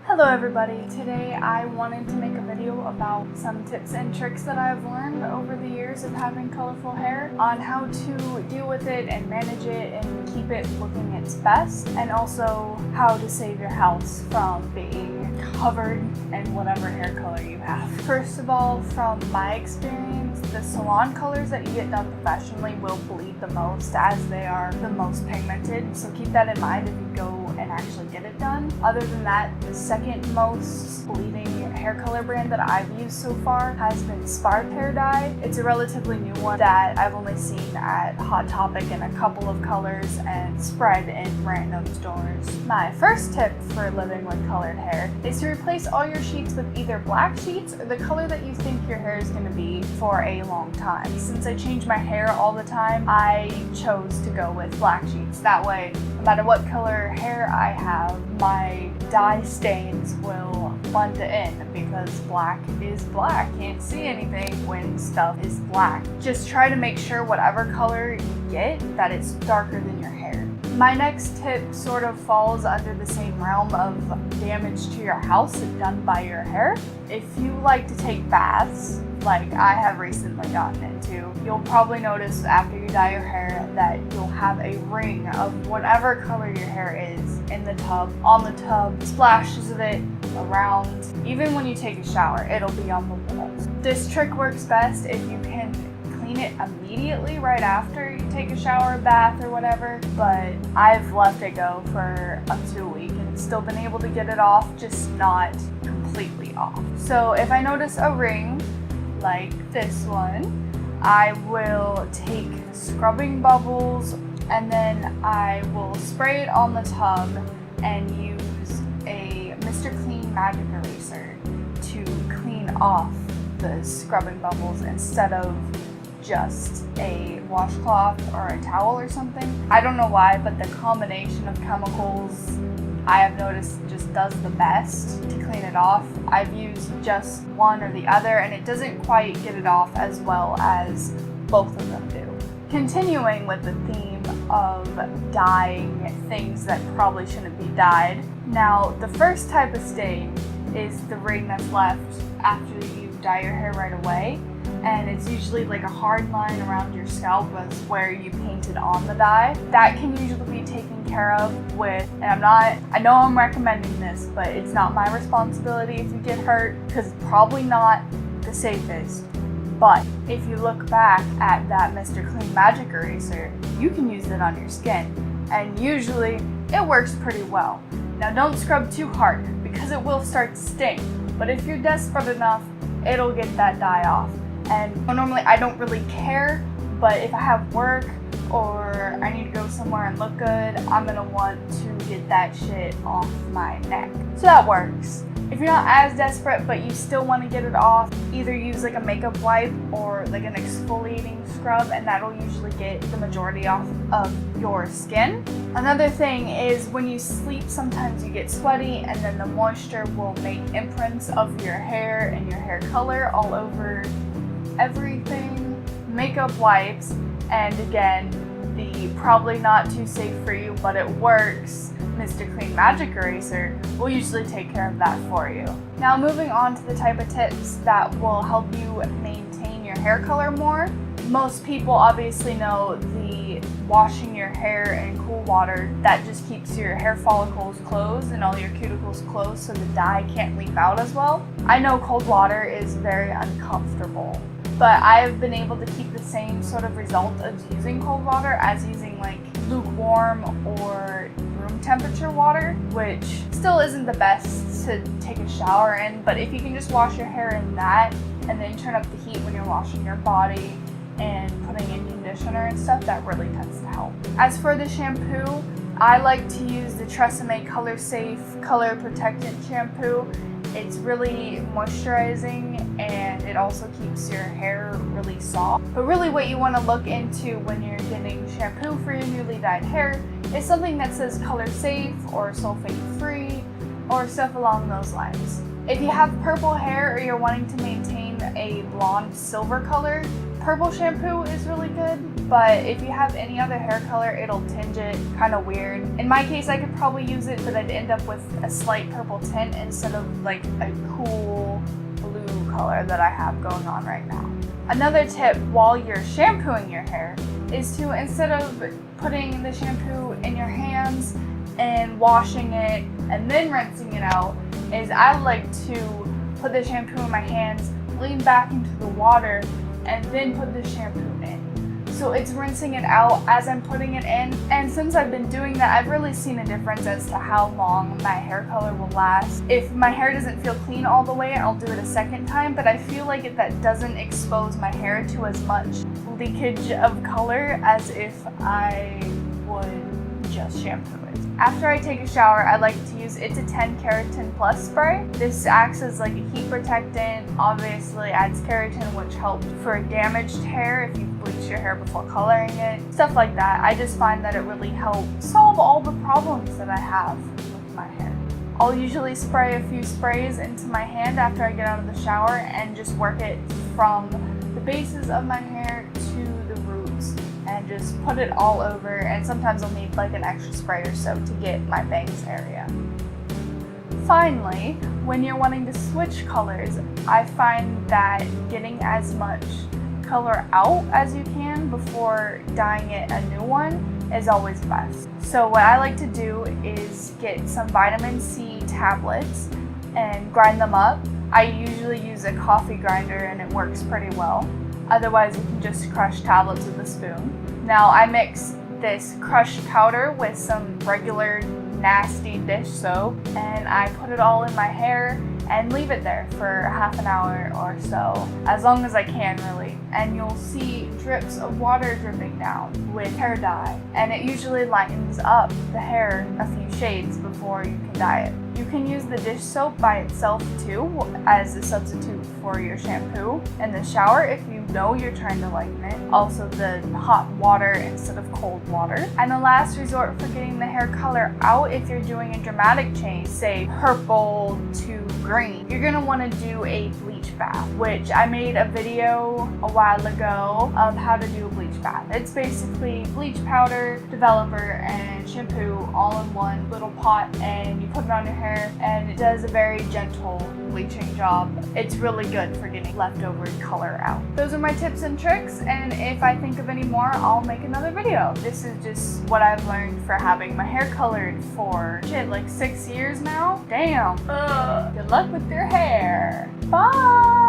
Hello everybody, today I wanted to make a video about some tips and tricks that I've learned over the years of having colorful hair on how to deal with it and manage it and keep it looking its best, and also how to save your house from being covered in whatever hair color you have. First of all, from my experience, the salon colors that you get done professionally will bleed the most as they are the most pigmented, so keep that in mind if you go and actually get it done. Other than that, the second most bleeding hair color brand that I've used so far has been Spark Hair Dye. It's a relatively new one that I've only seen at Hot Topic in a couple of colors and spread in random stores. My first tip for living with colored hair is to replace all your sheets with either black sheets or the color that you think your hair is going to be for a long time. Since I change my hair all the time, I chose to go with black sheets. That way, no matter what color hair I have, my dye stains will blend in because black is black. Can't see anything when stuff is black. Just try to make sure whatever color you get, that it's darker than your hair. My next tip sort of falls under the same realm of damage to your house done by your hair. If you like to take baths, like I have recently gotten into, you'll probably notice after you dye your hair that you'll have a ring of whatever color your hair is in the tub, on the tub, splashes of it around. Even when you take a shower, it'll be on the walls. This trick works best if you can clean it immediately right after you take a shower, bath, or whatever, but I've left it go for up to a week and still been able to get it off, just not completely off. So if I notice a ring like this one, I will take scrubbing bubbles and then I will spray it on the tub and use a Mr. Clean Magic Eraser to clean off the scrubbing bubbles instead of just a washcloth or a towel or something. I don't know why, but the combination of chemicals I have noticed just does the best to clean it off. I've used just one or the other and it doesn't quite get it off as well as both of them do. Continuing with the theme of dyeing things that probably shouldn't be dyed. Now, the first type of stain is the ring that's left after you dye your hair right away. And it's usually like a hard line around your scalp as where you painted on the dye. That can usually be taken care of with, and I know I'm recommending this, but it's not my responsibility if you get hurt, because it's probably not the safest. But if you look back at that Mr. Clean Magic Eraser, you can use it on your skin, and usually it works pretty well. Now don't scrub too hard because it will start to sting, but if you're desperate enough, it'll get that dye off. And normally I don't really care, but if I have work or I need to go somewhere and look good, I'm gonna want to get that shit off my neck. So that works. If you're not as desperate but you still want to get it off, either use like a makeup wipe or like an exfoliating scrub, and that'll usually get the majority off of your skin. Another thing is when you sleep, sometimes you get sweaty and then the moisture will make imprints of your hair and your hair color all over everything. Makeup wipes, and again, the probably not too safe for you but it works, Mr. Clean Magic Eraser will usually take care of that for you. Now moving on to the type of tips that will help you maintain your hair color more. Most people obviously know the washing your hair in cool water. That just keeps your hair follicles closed and all your cuticles closed so the dye can't leak out as well. I know cold water is very uncomfortable, but I've been able to keep the same sort of result of using cold water as using like lukewarm or room temperature water, which still isn't the best to take a shower in, but if you can just wash your hair in that and then turn up the heat when you're washing your body and putting in conditioner and stuff, that really tends to help. As for the shampoo, I like to use the TRESemmé Color Safe Color Protectant Shampoo. It's really moisturizing and it also keeps your hair really soft. But really what you want to look into when you're getting shampoo for your newly dyed hair is something that says color safe or sulfate free or stuff along those lines. If you have purple hair or you're wanting to maintain a blonde silver color, Purple shampoo is really good, but if you have any other hair color, it'll tinge it kind of weird. In my case, I could probably use it, but I'd end up with a slight purple tint instead of like a cool blue color that I have going on right now. Another tip while you're shampooing your hair is to, instead of putting the shampoo in your hands and washing it and then rinsing it out, is I like to put the shampoo in my hands, lean back into the water, and then put the shampoo in. So it's rinsing it out as I'm putting it in. And since I've been doing that, I've really seen a difference as to how long my hair color will last. If my hair doesn't feel clean all the way, I'll do it a second time, but I feel like that doesn't expose my hair to as much leakage of color as if I would just shampoo it. After I take a shower, I like to use It to 10 Keratin Plus spray. This acts as like a heat protectant, obviously adds keratin, which helps for damaged hair if you bleach your hair before coloring it, stuff like that. I just find that it really helps solve all the problems that I have with my hair. I'll usually spray a few sprays into my hand after I get out of the shower and just work it from the bases of my hair to the roots and just put it all over, and sometimes I'll need like an extra spray or so to get my bangs area. Finally, when you're wanting to switch colors, I find that getting as much color out as you can before dyeing it a new one is always best. So what I like to do is get some vitamin C tablets and grind them up. I usually use a coffee grinder and it works pretty well. Otherwise, you can just crush tablets with a spoon. Now, I mix this crushed powder with some regular nasty dish soap, and I put it all in my hair and leave it there for half an hour or so, as long as I can really. And you'll see drips of water dripping down with hair dye, and it usually lightens up the hair a few shades before you can dye it. You can use the dish soap by itself too as a substitute for your shampoo in the shower if you know you're trying to lighten it. Also the hot water instead of cold water. And the last resort for getting the hair color out, if you're doing a dramatic change, say purple to green, you're gonna wanna do a bleach bath, which I made a video a while ago of how to do a bleach bath. It's basically bleach powder, developer, and shampoo all in one little pot, and you put it on your hair and it does a very gentle bleaching job. It's really good for getting leftover color out. Those are my tips and tricks, and if I think of any more, I'll make another video. This is just what I've learned for having my hair colored for like 6 years now. Damn. Good luck with your hair. Bye.